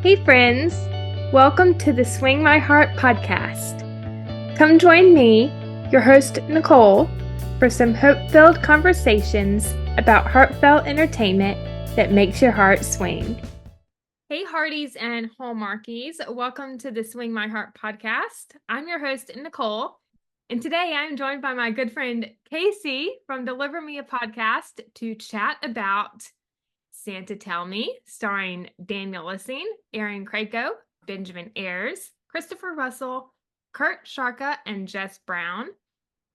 Hey, friends! Welcome to the Swing My Heart podcast. Come join me, your host, Nicole, for some hope-filled conversations about heartfelt entertainment that makes your heart swing. Hey, Hearties and Hallmarkies. Welcome to the Swing My Heart podcast. I'm your host, Nicole, and today I'm joined by my good friend, Kaycee from Deliver Me a Podcast to chat about Santa Tell Me, starring Daniel Lissing, Aaron Krakow, Benjamin Ayers, Christopher Russell, Kurt Sharka, and Jess Brown.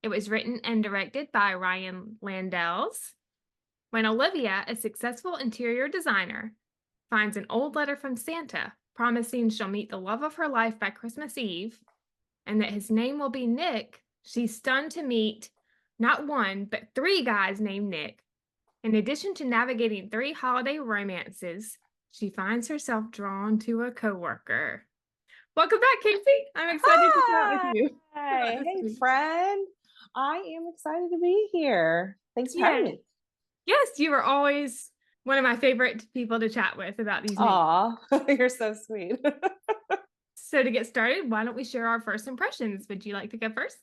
It was written and directed by Ryan Landells. When Olivia, a successful interior designer, finds an old letter from Santa promising she'll meet the love of her life by Christmas Eve and that his name will be Nick, she's stunned to meet not one, but three guys named Nick. In addition to navigating three holiday romances, she finds herself drawn to a coworker. Welcome back, Kaycee. I'm excited to chat with you. Hi. Hey, friend. I am excited to be here. Thanks for having me. Yes, you are always one of my favorite people to chat with about these movies. Aw, you're so sweet. So to get started, why don't we share our first impressions? Would you like to go first?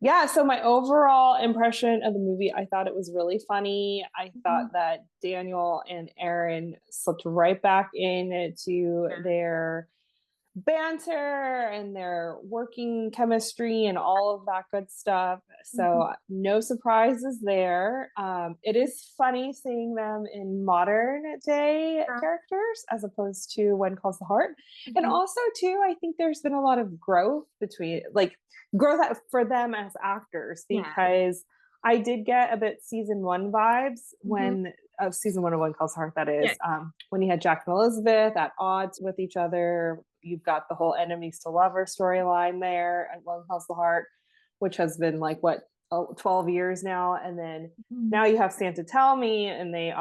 Yeah, so my overall impression of the movie, I thought it was really funny. I thought that Daniel and Aaron slipped right back into their banter and their working chemistry and all of that good stuff. So no surprises there. It is funny seeing them in modern day characters as opposed to When Calls the Heart. And also too, I think there's been a lot of growth for them as actors, because I did get a bit season one vibes of season one of When Calls the Heart, that is. When you had Jack and Elizabeth at odds with each other. You've got the whole enemies to lover storyline there at One Calls the Heart, which has been 12 years now. And then now you have Santa Tell Me, and they've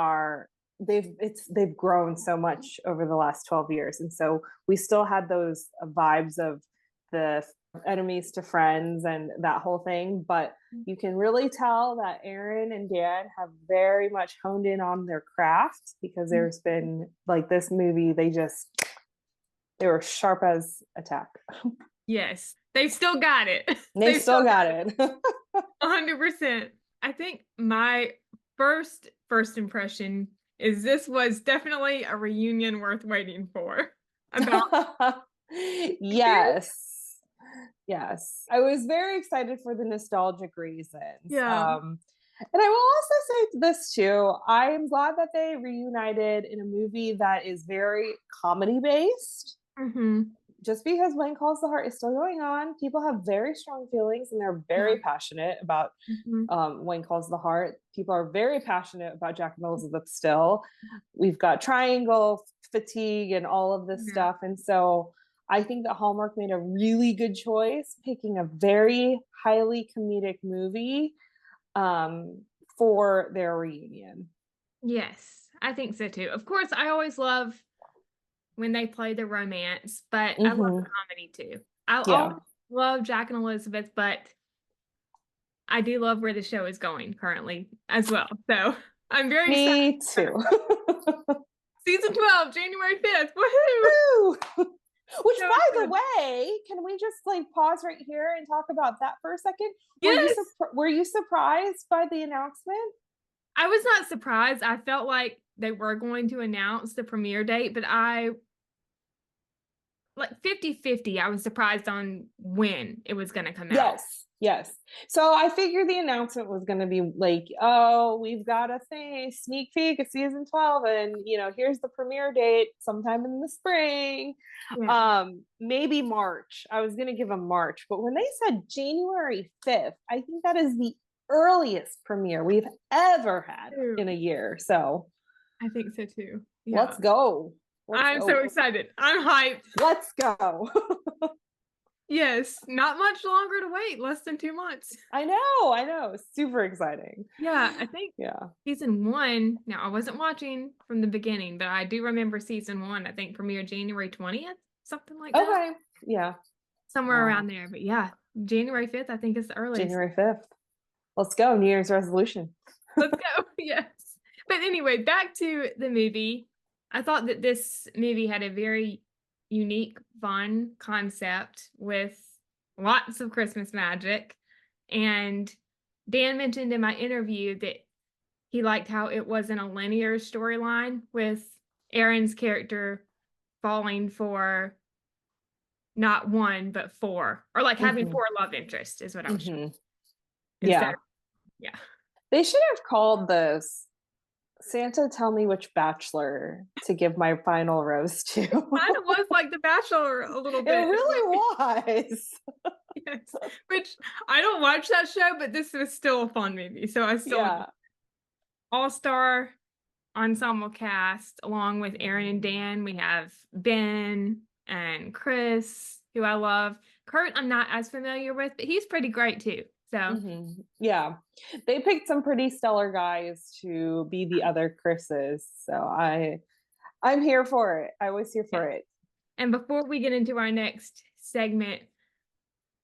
grown so much over the last 12 years. And so we still had those vibes of the enemies to friends and that whole thing, but you can really tell that Aaron and Dan have very much honed in on their craft, because there's been this movie, they were sharp as a tack. Yes, they still got it. They still got it. 100%. I think my first impression is this was definitely a reunion worth waiting for. Yes. I was very excited for the nostalgic reasons. Yeah. And I will also say this too. I'm glad that they reunited in a movie that is very comedy based. Just because When Calls the Heart is still going on, people have very strong feelings and they're very passionate about When Calls the Heart. People are very passionate about Jack and Elizabeth still. We've got triangle fatigue and all of this stuff. And so I think that Hallmark made a really good choice picking a very highly comedic movie for their reunion. Yes, I think so too. Of course, I always love when they play the romance, but I love the comedy too. I always love Jack and Elizabeth, but I do love where the show is going currently as well. So I'm very excited. Me too. Season 12, January 5th. Woohoo! Which, by the way, can we just pause right here and talk about that for a second? Yes. Were you surprised by the announcement? I was not surprised. I felt like they were going to announce the premiere date, but 50-50. I was surprised on when it was going to come out. Yes. So I figured the announcement was going to be we've got a sneak peek of season 12, and here's the premiere date sometime in the spring. Maybe March. I was going to give them March, but when they said January 5th, I think that is the earliest premiere we've ever had in a year. So I think so too. Let's go. I'm so excited. I'm hyped. Let's go. Yes, not much longer to wait. Less than 2 months. I know. Super exciting. Yeah, I think season 1. Now, I wasn't watching from the beginning, but I do remember season 1. I think premiered January 20th, something like that. Okay. Yeah. Somewhere around there. But yeah, January 5th, I think is the earliest. January 5th. Let's go. New Year's resolution. Let's go. Yes. But anyway, back to the movie. I thought that this movie had a very unique, fun concept with lots of Christmas magic. And Dan mentioned in my interview that he liked how it wasn't a linear storyline with Aaron's character falling for not one, but four, or like having Mm-hmm. four love interests is what I was trying. Mm-hmm. Instead Yeah. of, yeah. They should have called this Santa Tell Me Which Bachelor to Give My Final Rose to. Kind of was like The Bachelor a little It bit. really was. Yes. Which I don't watch that show, but this was still a fun movie. So I still Yeah. all-star ensemble cast along with Aaron and Dan. We have Ben and Chris, who I love. Kurt, I'm not as familiar with, but he's pretty great too. So Yeah. They picked some pretty stellar guys to be the other Chris's. So I'm here for it. I was here for yeah. it. And before we get into our next segment,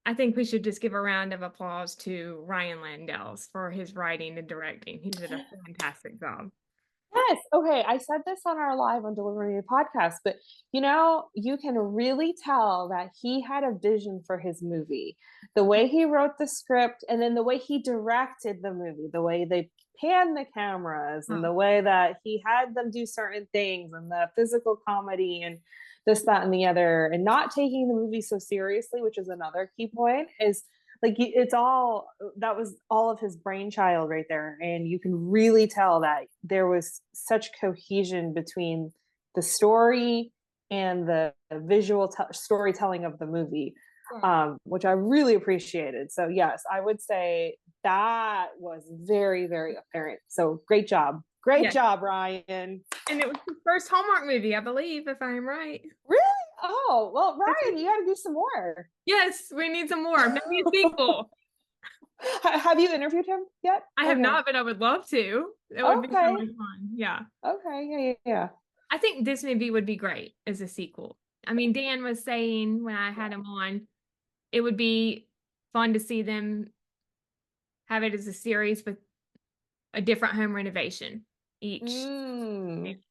I think we should just give a round of applause to Ryan Landells for his writing and directing. He did a fantastic job. Yes. Okay. I said this on our live on Delivery podcast, but you can really tell that he had a vision for his movie. The way he wrote the script and then the way he directed the movie, the way they panned the cameras and the way that he had them do certain things and the physical comedy and this, that, and the other, and not taking the movie so seriously, which is another key point, is like that was all of his brainchild right there, and you can really tell that there was such cohesion between the story and the visual storytelling of the movie, which I really appreciated. So yes, I would say that was very, very apparent. So great job, Ryan. And it was the first Hallmark movie, I believe, if I'm right. Really? Oh well, Ryan, you got to do some more. Yes, we need some more. Maybe a sequel. Have you interviewed him yet? I have not, but I would love to. It would be really fun. Yeah. Okay. Yeah. I think this movie would be great as a sequel. I mean, Dan was saying when I had him on, it would be fun to see them have it as a series with a different home renovation each.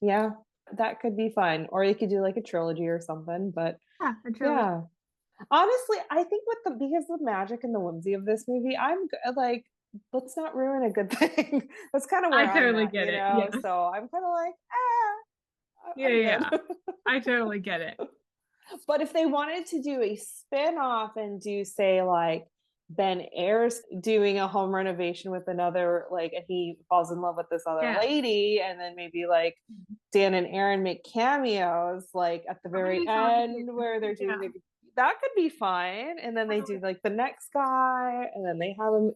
Yeah, that could be fun. Or you could do like a trilogy or something. But Yeah, a trilogy. yeah. Honestly, I think because the magic and the whimsy of this movie, I'm like, let's not ruin a good thing. That's kind of where I totally I'm at, get it. Yeah. So I'm kind of like, Yeah. I totally get it. But if they wanted to do a spin-off and do, say, like Ben Ayres doing a home renovation with another, like, and he falls in love with this other lady, and then maybe like Dan and Aaron make cameos, like at the very end where they're doing that could be fun. And then they do like the next guy, and then they have him.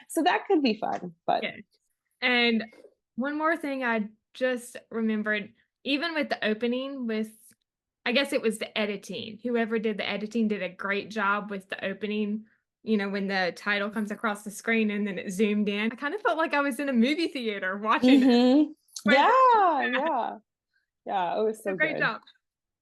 So that could be fun. But and one more thing I just remembered, even with the opening I guess it was the editing. Whoever did the editing did a great job with the opening. When the title comes across the screen and then it zoomed in, I kind of felt like I was in a movie theater watching it. Yeah. It was so great job.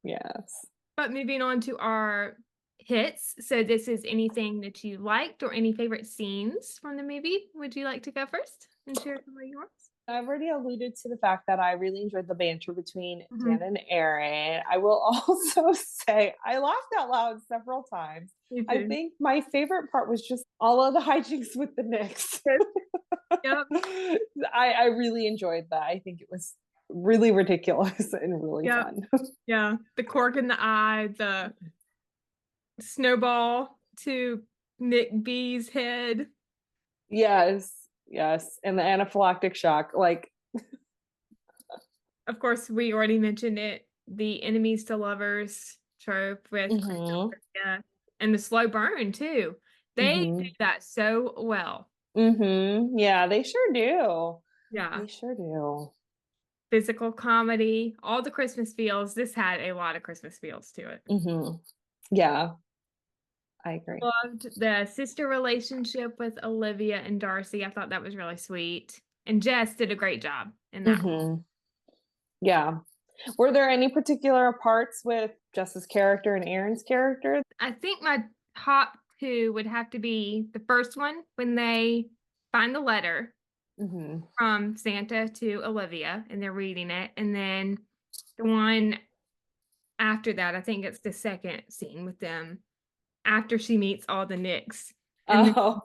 Yes. But moving on to our hits. So this is anything that you liked or any favorite scenes from the movie. Would you like to go first and share some of yours? I've already alluded to the fact that I really enjoyed the banter between Dan and Aaron. I will also say I laughed out loud several times. I think my favorite part was just all of the hijinks with the Knicks. Yep. I really enjoyed that. I think it was really ridiculous and really fun. Yeah. The cork in the eye, the snowball to Nick B's head. Yes. And the anaphylactic shock. Like, of course, we already mentioned it. The enemies to lovers trope with and the slow burn too. They do that so well. Yeah, they sure do. Yeah. They sure do. Physical comedy, all the Christmas feels. This had a lot of Christmas feels to it. Yeah, I agree. Loved the sister relationship with Olivia and Darcy. I thought that was really sweet. And Jess did a great job in that. Yeah. Were there any particular parts with Jess's character and Aaron's character? I think my top two would have to be the first one when they find the letter from Santa to Olivia and they're reading it. And then the one after that, I think it's the second scene with them after she meets all the Nicks. Oh.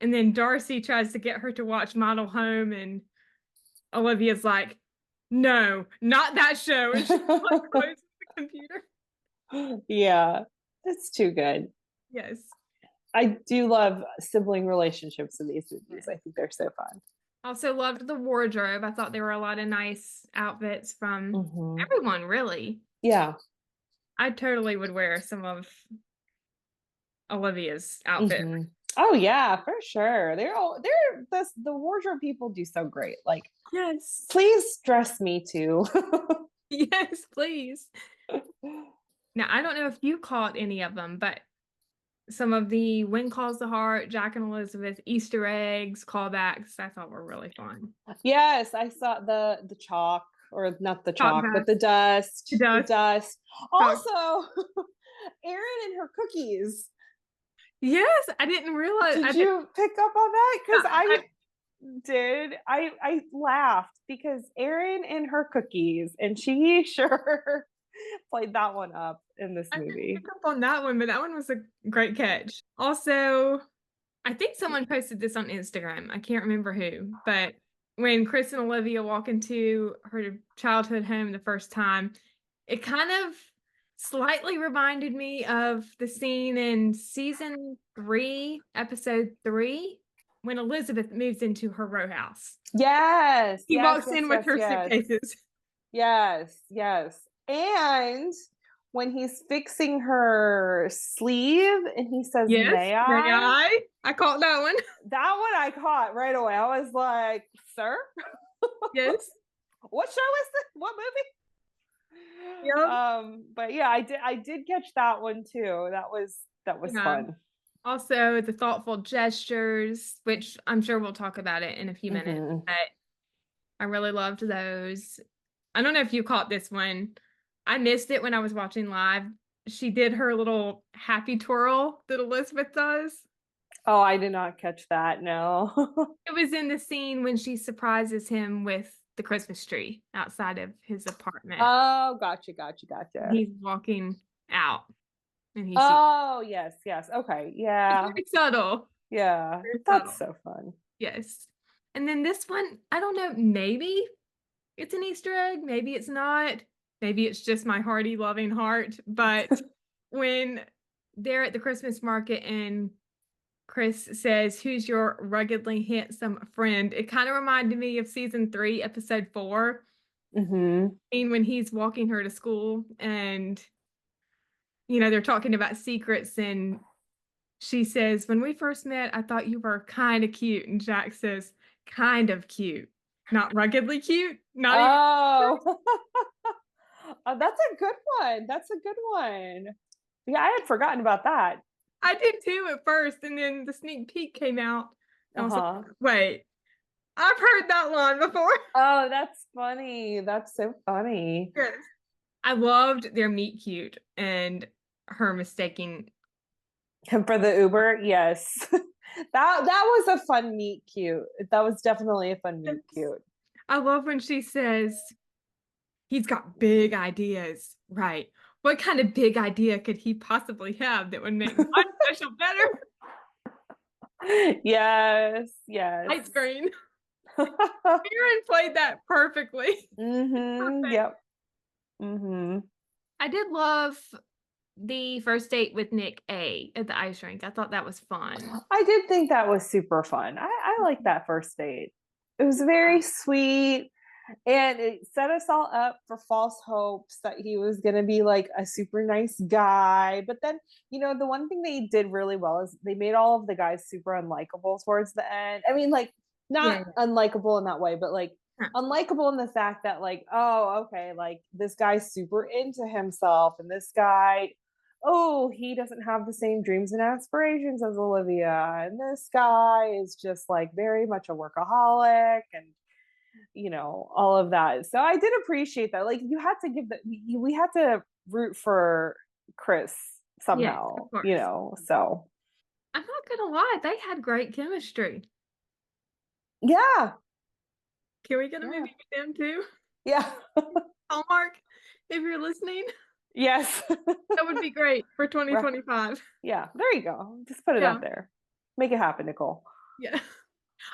And then Darcy tries to get her to watch Model Home, and Olivia's like, no, not that show. And she like closes the computer. Yeah, it's too good. Yes. I do love sibling relationships in these movies. I think they're so fun. Also loved the wardrobe. I thought there were a lot of nice outfits from everyone, really. Yeah. I totally would wear some of Olivia's outfit. Oh yeah, for sure. They're the wardrobe people do so great. Like, yes, please dress me too. yes, please. Now I don't know if you caught any of them, but some of the When Calls the Heart, Jack and Elizabeth Easter eggs, callbacks, I thought were really fun. Yes, I saw the chalk, or not the chalk, but the dust. The dust. Also, Erin and her cookies. Yes, I didn't realize. Did you pick up on that? Because I did. I laughed because Erin and her cookies, and she sure played that one up in this movie. I didn't pick up on that one, but that one was a great catch. Also, I think someone posted this on Instagram. I can't remember who, but when Chris and Olivia walk into her childhood home the first time, it kind of slightly reminded me of the scene in season 3, episode 3, when Elizabeth moves into her row house. Yes. He walks in with her suitcases. Yes, yes. And when he's fixing her sleeve and he says, may I? I caught that one. That one I caught right away. I was like, sir? Yes. What show is this? What movie? Yep. But yeah, I did catch that one too. That was fun. Also, the thoughtful gestures, which I'm sure we'll talk about it in a few minutes, but I really loved those. I don't know if you caught this one. I missed it when I was watching live. She did her little happy twirl that Elizabeth does. Oh, I did not catch that. No. It was in the scene when she surprises him with the Christmas tree outside of his apartment. Oh, gotcha. He's walking out. And he yes. Okay. Yeah. It's very subtle. Yeah. That's so fun. Yes. And then this one, I don't know, maybe it's an Easter egg, maybe it's not. Maybe it's just my hearty, loving heart. But when they're at the Christmas market and Chris says, who's your ruggedly handsome friend? It kind of reminded me of season 3, episode 4. And when he's walking her to school and, they're talking about secrets and she says, when we first met, I thought you were kind of cute. And Jack says, kind of cute, not ruggedly cute. Not even. Oh, that's a good one. Yeah, I had forgotten about that. I did too at first, and then the sneak peek came out. And I was like, wait, I've heard that line before. Oh, that's funny. That's so funny. Yes. I loved their meet cute and her mistaking for the Uber. Yes. that was a fun meet cute. That was definitely a fun meet cute. I love when she says, he's got big ideas, right? What kind of big idea could he possibly have that would make my special better? Yes. Light screen. Aaron played that perfectly. Yep. I did love the first date with Nick A at the ice rink. I thought that was fun. I did think that was super fun. I like that first date. It was very sweet. And it set us all up for false hopes that he was going to be like a super nice guy. But then, the one thing they did really well is they made all of the guys super unlikable towards the end. I mean, like, not unlikable in that way, but like unlikable in the fact that, like, oh, okay, like this guy's super into himself, and this guy, oh, he doesn't have the same dreams and aspirations as Olivia, and this guy is just like very much a workaholic, and all of that. So I did appreciate that. Like, you had to we had to root for Chris somehow, so. I'm not gonna lie, they had great chemistry. Yeah. Can we get a movie with them too? Yeah. Hallmark, if you're listening, Yes. that would be great for Right. 2025. Yeah, there you go. Just put it Yeah, out there. Make it happen, Nicole. yeah.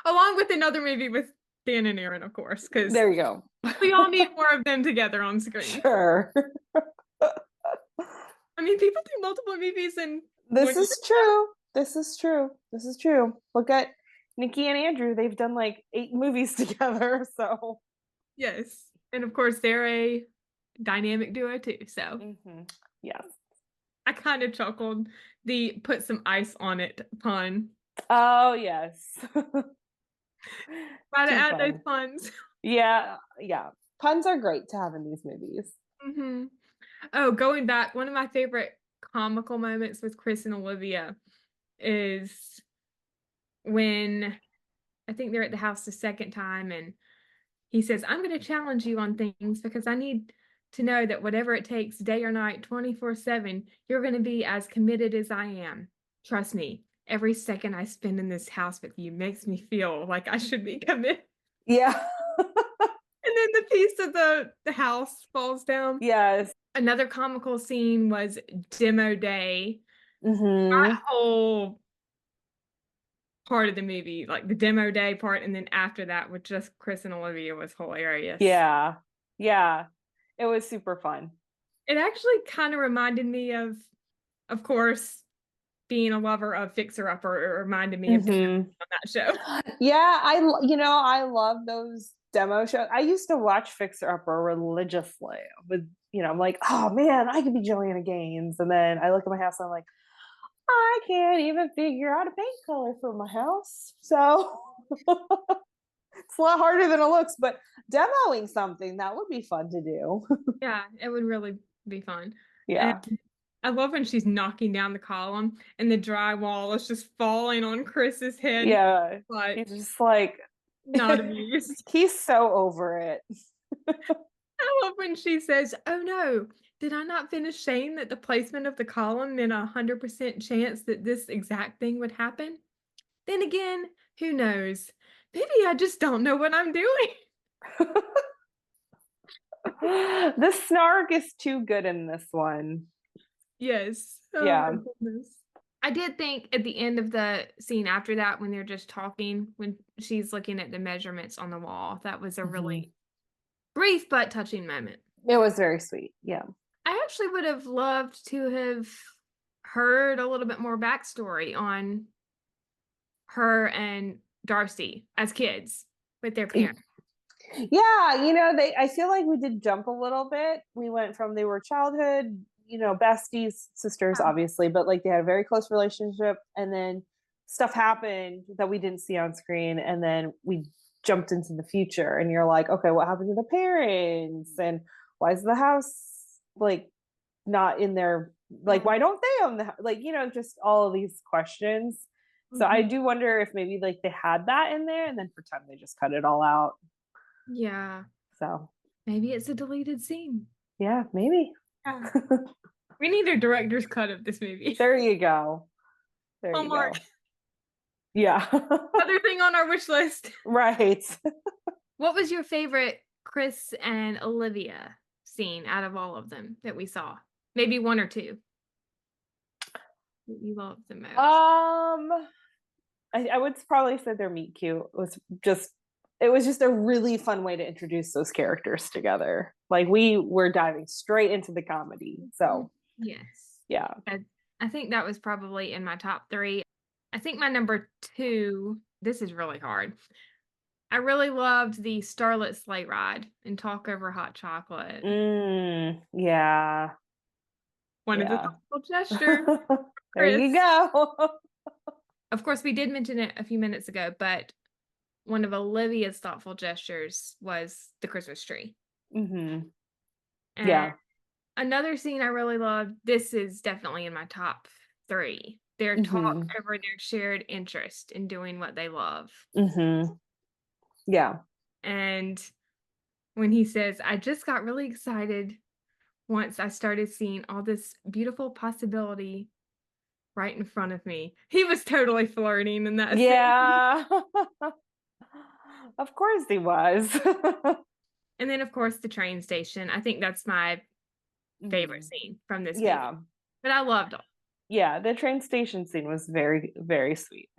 Along with another movie with Dan and Aaron, of course, because There you go. we all need more of them together on screen. Sure. I mean, people do multiple movies in This 1 year. is true. This is true. This is true. Look at Nikki and Andrew. They've done like 8 movies together. So, Yes. And of course, they're a dynamic duo too. So yes. I kind of chuckled the put some ice on it pun. Oh, yes. Gotta Too add those fun. puns. Yeah. Yeah. Puns are great to have in these movies. hmm Oh, going back, one of my favorite comical moments with Chris and Olivia is when I think they're at the house the second time and he says, I'm going to challenge you on things because I need to know that whatever it takes, day or night, 24/7, you're going to be as committed as I am. Trust me, every second I spend in this house with you makes me feel like I should be committed. Yeah. And then the piece of the house falls down. Yes. Another comical scene was demo day. Mm-hmm. That whole part of the movie, like the demo day part, and then after that with just Chris and Olivia was hilarious. Yeah. Yeah. It was super fun. It actually kind of reminded me of course, being a lover of Fixer Upper. It reminded me of Mm-hmm. on that show. Yeah, I love those demo shows. I used to watch Fixer Upper religiously with, I'm like, oh man, I could be Joanna Gaines. And then I look at my house and I'm like, I can't even figure out a paint color for my house. So it's a lot harder than it looks, but demoing something, that would be fun to do. Yeah, it would really be fun. And Yeah. I love when she's knocking down the column and the drywall is just falling on Chris's head, Yeah. but He's just like, not amused. he's so over it. I love when she says, "Oh no, did I not finish saying that the placement of the column meant 100% chance that this exact thing would happen? Then again, who knows? Maybe I just don't know what I'm doing." The snark is too good in this one. Yes. Oh my Yeah. goodness. I did think at the end of the scene after that, when they're just talking, when she's looking at the measurements on the wall, that was a really brief but touching moment. It was very sweet. Yeah. I actually would have loved to have heard a little bit more backstory on her and Darcy as kids with their parents. Yeah, I feel like we did jump a little bit. We went from they were childhood, besties, sisters, obviously, but like they had a very close relationship, and then stuff happened that we didn't see on screen, and then we jumped into the future, and you're like, okay, what happened to the parents, and why is the house like not in their like why don't they own the like just all of these questions. So I do wonder if maybe like they had that in there, and then for time they just cut it all out. Yeah. So Maybe it's a deleted scene. yeah, maybe. Yeah. We need a director's cut of this movie. There you go. There Hallmark. you go. Yeah. Other thing on our wish list. Right. What was your favorite Chris and Olivia scene out of all of them that we saw? Maybe one or two that you loved the most. I would probably say their meet cute it was just a really fun way to introduce those characters together. Like we were diving straight into the comedy. So yes. Yeah. I think that was probably in my top 3. I think my number 2, this is really hard. I really loved the starlit sleigh ride and talk over hot chocolate. Yeah. One of the thoughtful gestures. There you go. Of course, we did mention it a few minutes ago, but one of Olivia's thoughtful gestures was the Christmas tree. And yeah. Another scene I really loved, this is definitely in my top 3. Their talk over their shared interest in doing what they love. Yeah. And when he says, I just got really excited once I started seeing all this beautiful possibility right in front of me. He was totally flirting in that scene. Yeah. Of course he was. And then, of course, the train station. I think that's my favorite Mhm. scene from this movie. Yeah. But I loved all. Yeah, the train station scene was very, very sweet.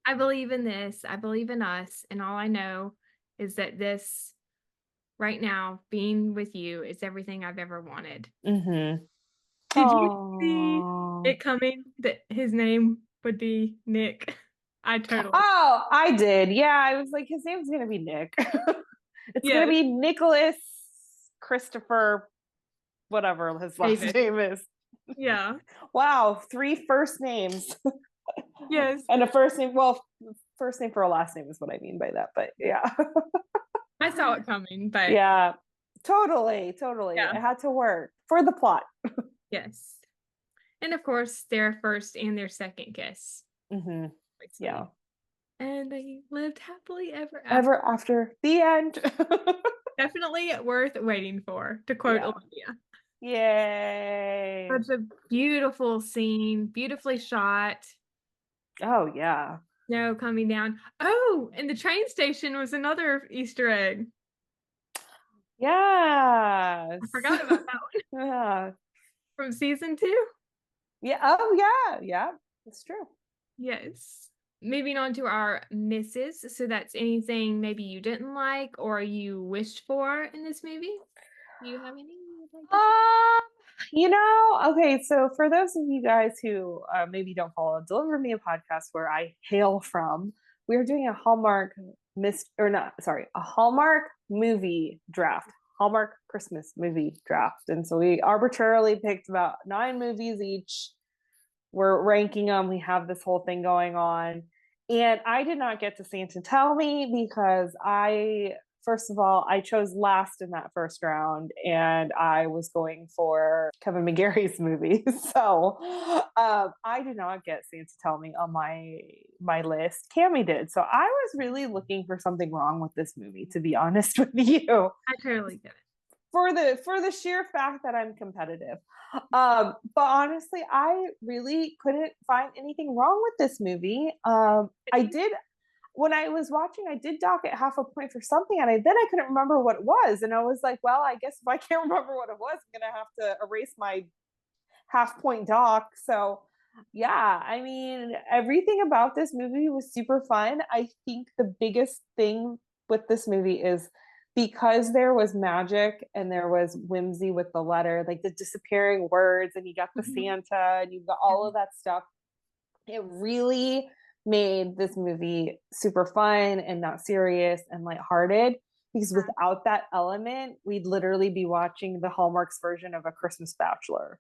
I believe in this. I believe in us. And all I know is that this, right now, being with you, is everything I've ever wanted. Mm-hmm. Did you see Oh. it coming that his name would be Nick? I totally. Oh, I did. Yeah, I was like, his name's gonna be Nick. It's gonna Yes, be Nicholas Christopher, whatever his last David. name is. Yeah. Wow, three first names Yes. and a first name. Well, first name for a last name is what I mean by that. But yeah, I saw it coming, but yeah, totally, totally. yeah. It had to work for the plot. Yes. And of course, their first and their second kiss. Hmm. Quite sweet. Yeah. And they lived happily ever after. Ever after the end. Definitely worth waiting for, to quote Yeah. Olivia. Yay. Such a beautiful scene, beautifully shot. Oh yeah. Snow coming down. Oh, and the train station was another Easter egg. Yes. I forgot about that one Yeah. from season 2. Yeah. Oh yeah. Yeah. It's true. Yes. Moving on to our misses. So that's anything maybe you didn't like or you wished for in this movie. Do you have any you would like to say? Um, okay, so for those of you guys who maybe don't follow Deliver Me a podcast where I hail from, we are doing a Hallmark a Hallmark movie draft, Hallmark Christmas movie draft. And so we arbitrarily picked about 9 movies each. We're ranking them. We have this whole thing going on. And I did not get to Santa Tell Me because first of all, I chose last in that first round and I was going for Kevin McGarry's movie. So I did not get Santa Tell Me on my list. Cammy did. So I was really looking for something wrong with this movie, to be honest with you, I totally get it. for the sheer fact that I'm competitive. But honestly, I really couldn't find anything wrong with this movie. I did when I was watching, I did dock it half a point for something, and then I couldn't remember what it was, and I was like, well, I guess if I can't remember what it was, I'm gonna have to erase my half point dock. So yeah, I mean, everything about this movie was super fun. I think the biggest thing with this movie is because there was magic and there was whimsy with the letter, like the disappearing words, and you got the Mhm. Santa and you got all of that stuff. It really made this movie super fun and not serious and lighthearted. Because without that element, we'd literally be watching the Hallmark's version of A Christmas Bachelor,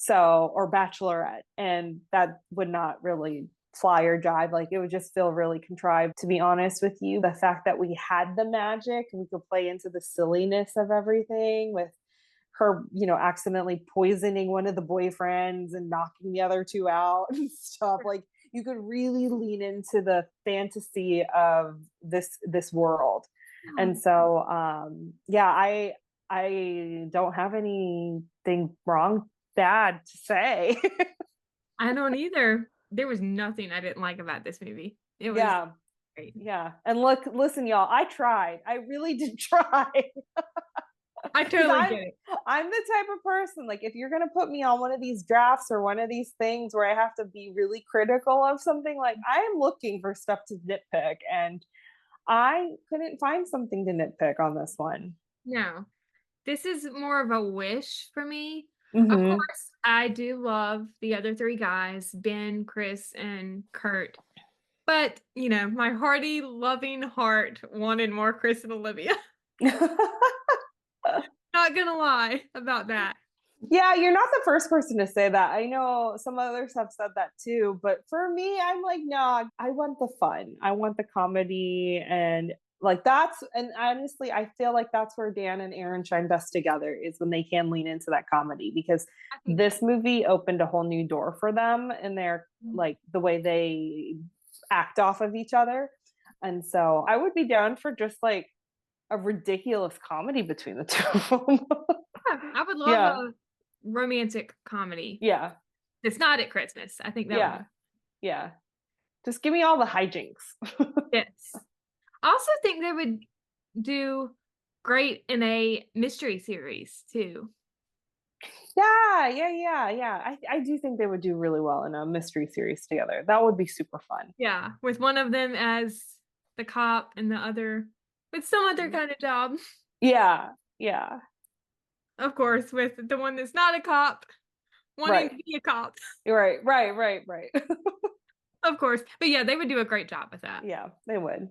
or Bachelorette, and that would not really fly or jive. Like, it would just feel really contrived, to be honest with you. The fact that we had the magic, we could play into the silliness of everything with her, accidentally poisoning one of the boyfriends and knocking the other two out and stuff. Like, you could really lean into the fantasy of this world. And so yeah, I don't have anything bad to say. I don't either. There was nothing I didn't like about this movie. It was Yeah. great. Yeah. And listen, y'all, I tried. I really did try. I Because totally get it. I'm the type of person, like, if you're gonna put me on one of these drafts or one of these things where I have to be really critical of something, like, I am looking for stuff to nitpick, and I couldn't find something to nitpick on this one. No, this is more of a wish for me. Of Mm-hmm. course, I do love the other 3 guys, Ben, Chris, and Kurt. But, my hearty, loving heart wanted more Chris and Olivia. Not gonna lie about that. Yeah, you're not the first person to say that. I know some others have said that too, but for me, I'm like, no, I want the fun. I want the comedy, and and honestly, I feel like that's where Dan and Aaron shine best together, is when they can lean into that comedy, because I think this movie opened a whole new door for them and their, like, the way they act off of each other. And so I would be down for just like a ridiculous comedy between the two of them. yeah, I would love Yeah. a romantic comedy. Yeah. It's not at Christmas. I think that would Yeah. Yeah. Just give me all the hijinks. be yes. I also think they would do great in a mystery series too. Yeah. I do think they would do really well in a mystery series together. That would be super fun. Yeah, with one of them as the cop and the other with some other kind of job. Yeah. Of course, with the one that's not a cop wanting Right. to be a cop. Right. Of course. But yeah, they would do a great job with that. Yeah, they would.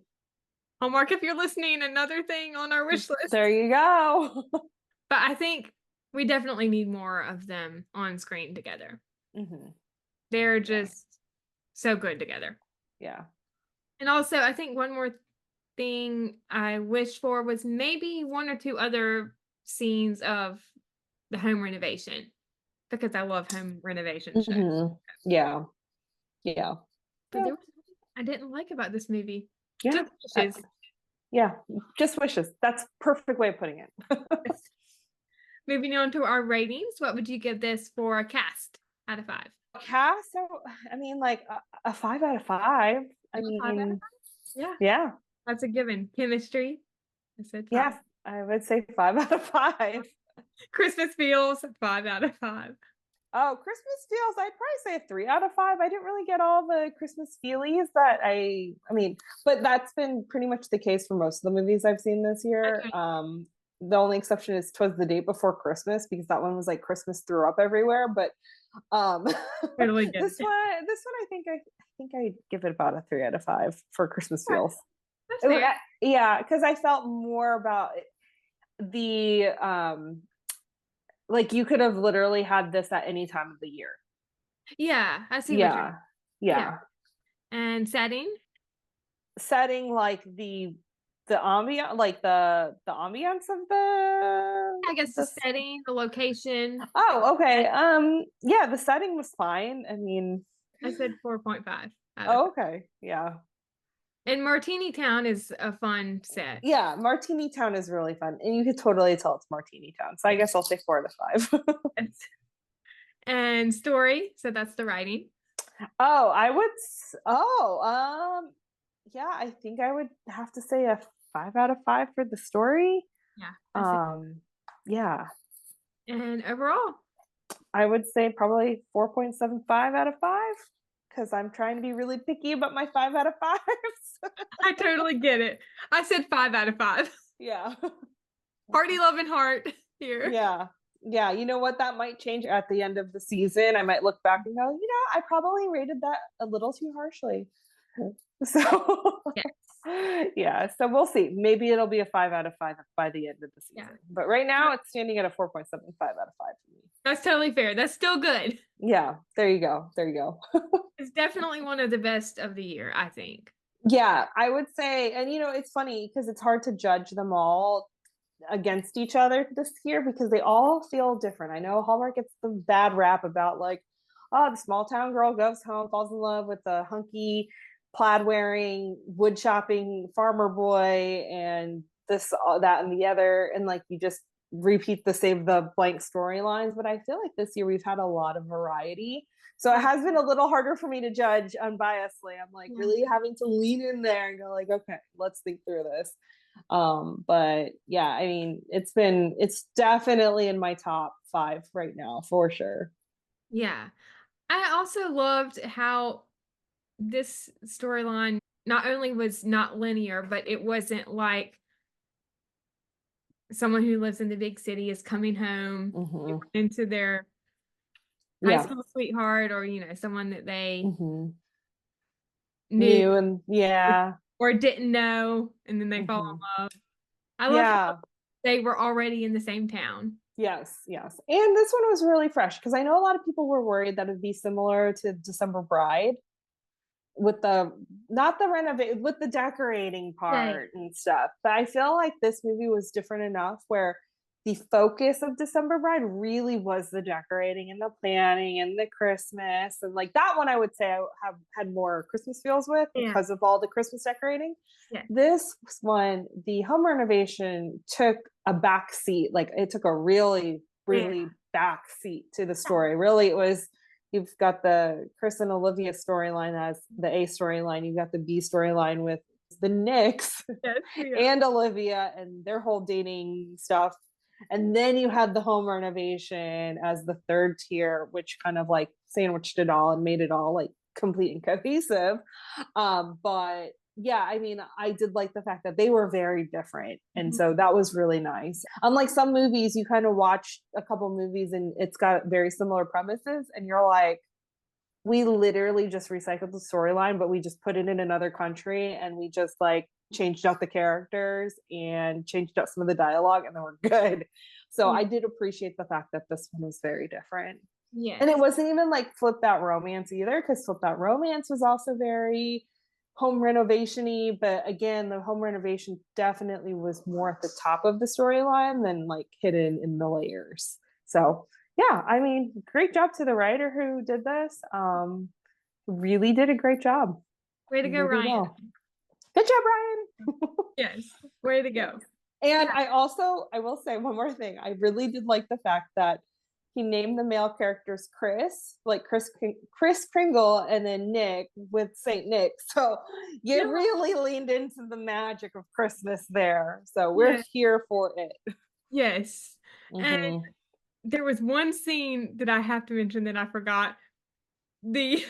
Hallmark, if you're listening, another thing on our wish list. There you go. But I think we definitely need more of them on screen together. Hmm. They're just so good together. Yeah. And also, I think one more thing I wish for was maybe one or two other scenes of the home renovation because I love home renovation shows. Hmm. Yeah. Yeah. But there was something I didn't like about this movie. Yeah. Just wishes. Yeah. Just wishes. That's perfect way of putting it. Moving on to our ratings, what would you give this for a cast out of 5? Cast, so I mean, like a 5 out of 5. I 5 out of 5? mean, Yeah, yeah, that's a given. Chemistry, I said 5. yeah, I would say 5 out of 5. Christmas feels, 5 out of 5. Oh, Christmas feels, I'd probably say a 3 out of 5. I didn't really get all the Christmas feelies that I mean, but that's been pretty much the case for most of the movies I've seen this year. Okay. The only exception is "'Twas the Day Before Christmas" because that one was like Christmas threw up everywhere. But um, Totally get this it. one, I think I give it about a 3 out of 5 for Christmas feels. That's fair. Yeah, because I felt more about the like you could have literally had this at any time of the year. Yeah, I see what you're. Yeah. And setting? Setting like the ambient, like the ambiance of the I guess the the setting, the location. oh, okay. Yeah, the setting was fine. I mean, I said 4.5 out of oh, 5. okay. Yeah. And Martini Town is a fun set. Yeah, Martini Town is really fun. And you could totally tell it's Martini Town. So I guess I'll say 4 out of 5. And story, so that's the writing. Oh, yeah, I think I would have to say a 5 out of 5 for the story. Yeah. Yeah, And overall, I would say probably 4.75 out of 5 because I'm trying to be really picky about my 5 out of 5s. I totally get it. I said 5 out of 5. Yeah. Party loving heart here. Yeah. You know what? That might change at the end of the season. I might look back and go, I probably rated that a little too harshly. So yeah, so we'll see. Maybe it'll be a 5 out of 5 by the end of the season. Yeah. But right now it's standing at a 4.75 out of 5 for me. That's totally fair. That's still good. Yeah, there you go. It's definitely one of the best of the year, I think. Yeah, I would say, and it's funny because it's hard to judge them all against each other this year because they all feel different. I know Hallmark gets the bad rap about like, oh, the small town girl goes home, falls in love with the hunky plaid wearing wood chopping farmer boy and this that and the other, and like you just repeat the blank storylines. But I feel like this year we've had a lot of variety, so it has been a little harder for me to judge unbiasedly. I'm like really having to lean in there and go like, okay, let's think through this. But yeah, I mean, it's definitely in my top 5 right now for sure. Yeah. I also loved how this storyline not only was not linear, but it wasn't like someone who lives in the big city is coming home into their high school sweetheart or, someone that they knew and or didn't know, and then they fall in love. I love how they were already in the same town. Yes. And this one was really fresh because I know a lot of people were worried that it'd be similar to December Bride with not the renovate with the decorating part and stuff. But I feel like this movie was different enough where the focus of December Bride really was the decorating and the planning and the Christmas, and like that one I would say I have had more Christmas feels with because of all the Christmas decorating. This one, the home renovation took a back seat. Like it took a really back seat to the story. Really, it was, you've got the Chris and Olivia storyline as the A storyline. You've got the B storyline with the Nicks Yes, yeah. and Olivia and their whole dating stuff. And then you had the home renovation as the third tier, which kind of like sandwiched it all and made it all like complete and cohesive. But yeah, I mean, I did like the fact that they were very different. And so that was really nice. Unlike some movies, you kind of watch a couple movies and it's got very similar premises, and you're like, we literally just recycled the storyline, but we just put it in another country and we just like changed out the characters and changed out some of the dialogue, and then we're good. So I did appreciate the fact that this one was very different. Yeah. And it wasn't even like Flip That Romance either, because Flip That Romance was also very home renovation-y, but again, the home renovation definitely was more at the top of the storyline than like hidden in the layers. So yeah, I mean, great job to the writer who did this. Really did a great job. Way to go, Really Ryan. well. Good job, Ryan. Yes, way to go. And I will say one more thing. I really did like the fact that he named the male characters Chris, like Chris Kringle, and then Nick with Saint Nick. So you really leaned into the magic of Christmas there. So we're here for it. Yes. And there was one scene that I have to mention that I forgot. The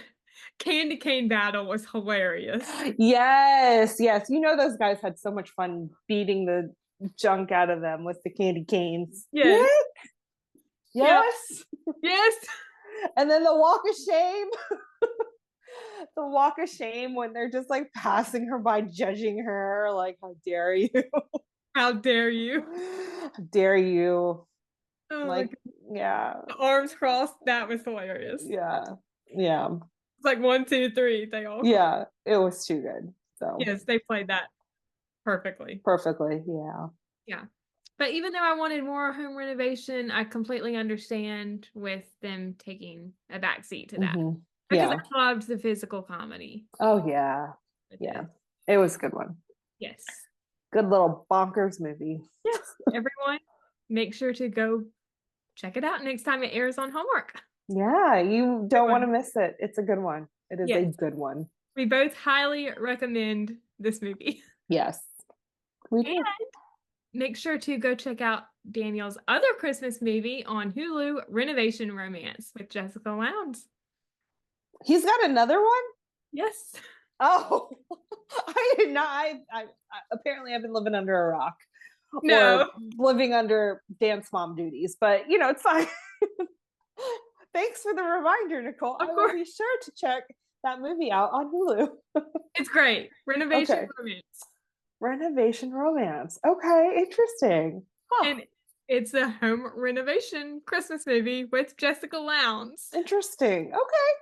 candy cane battle was hilarious. Yes. You know, those guys had so much fun beating the junk out of them with the candy canes. Yes. Nick? Yes. Yes. And then the walk of shame. The walk of shame when they're just like passing her by, judging her, like, how dare you? How dare you? How dare you? Oh, like, yeah. The arms crossed, that was hilarious. Yeah. It's like 1, 2, 3. They all. Yeah, it was too good. So yes, they played that perfectly. Yeah. But even though I wanted more home renovation, I completely understand with them taking a backseat to that. Because I loved the physical comedy. Oh, yeah. It was a good one. Yes. Good little bonkers movie. Yes. Everyone, make sure to go check it out next time it airs on Hallmark. Yeah, you don't want to miss it. It's a good one. It is a good one. We both highly recommend this movie. Yes. We do. And make sure to go check out Daniel's other Christmas movie on Hulu, Renovation Romance with Jessica Lowndes. He's got another one? Yes. Oh, I did not. I apparently I've been living under a rock. No. Or living under dance mom duties, but you know, it's fine. Thanks for the reminder, Nicole. I will be sure to check that movie out on Hulu. It's great. Renovation Romance. Renovation Romance. Okay, interesting. And it's a home renovation Christmas movie with Jessica Lowndes. Interesting. Okay.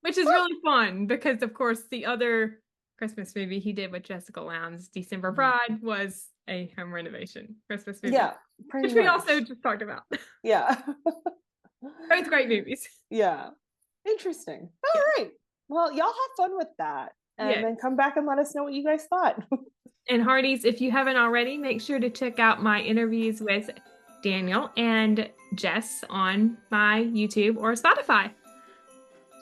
Which is really fun because, of course, the other Christmas movie he did with Jessica Lowndes, December Pride, was a home renovation Christmas movie. Yeah, which we also just talked about. Yeah. Both great movies. Yeah. Interesting. All right. Well, y'all have fun with that. And then come back and let us know what you guys thought. And Hearties, if you haven't already, make sure to check out my interviews with Daniel and Jess on my YouTube or Spotify.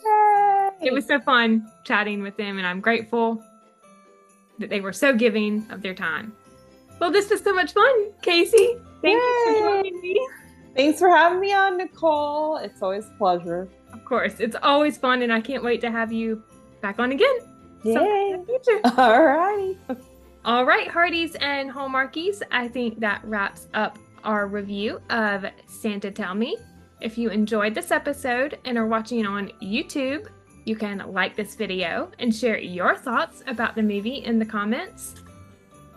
Yay! It was so fun chatting with them, and I'm grateful that they were so giving of their time. Well, this was so much fun, Kaycee. Thank you for joining me. Thanks for having me on, Nicole. It's always a pleasure. Of course. It's always fun, and I can't wait to have you back on again. Yay. All righty. All right, Hearties and Hallmarkies. I think that wraps up our review of Santa Tell Me. If you enjoyed this episode and are watching on YouTube, you can like this video and share your thoughts about the movie in the comments.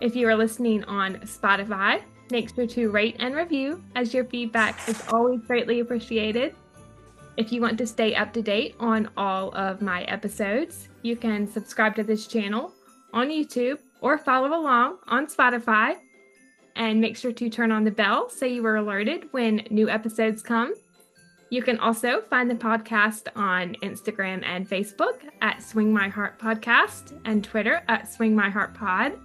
If you are listening on Spotify, make sure to rate and review, as your feedback is always greatly appreciated. If you want to stay up to date on all of my episodes, you can subscribe to this channel on YouTube or follow along on Spotify. And make sure to turn on the bell so you are alerted when new episodes come. You can also find the podcast on Instagram and Facebook at Swing My Heart Podcast and Twitter at Swing My Heart Pod.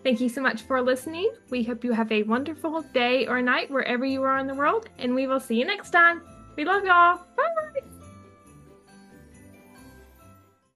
Thank you so much for listening. We hope you have a wonderful day or night wherever you are in the world, and we will see you next time. We love y'all. Bye.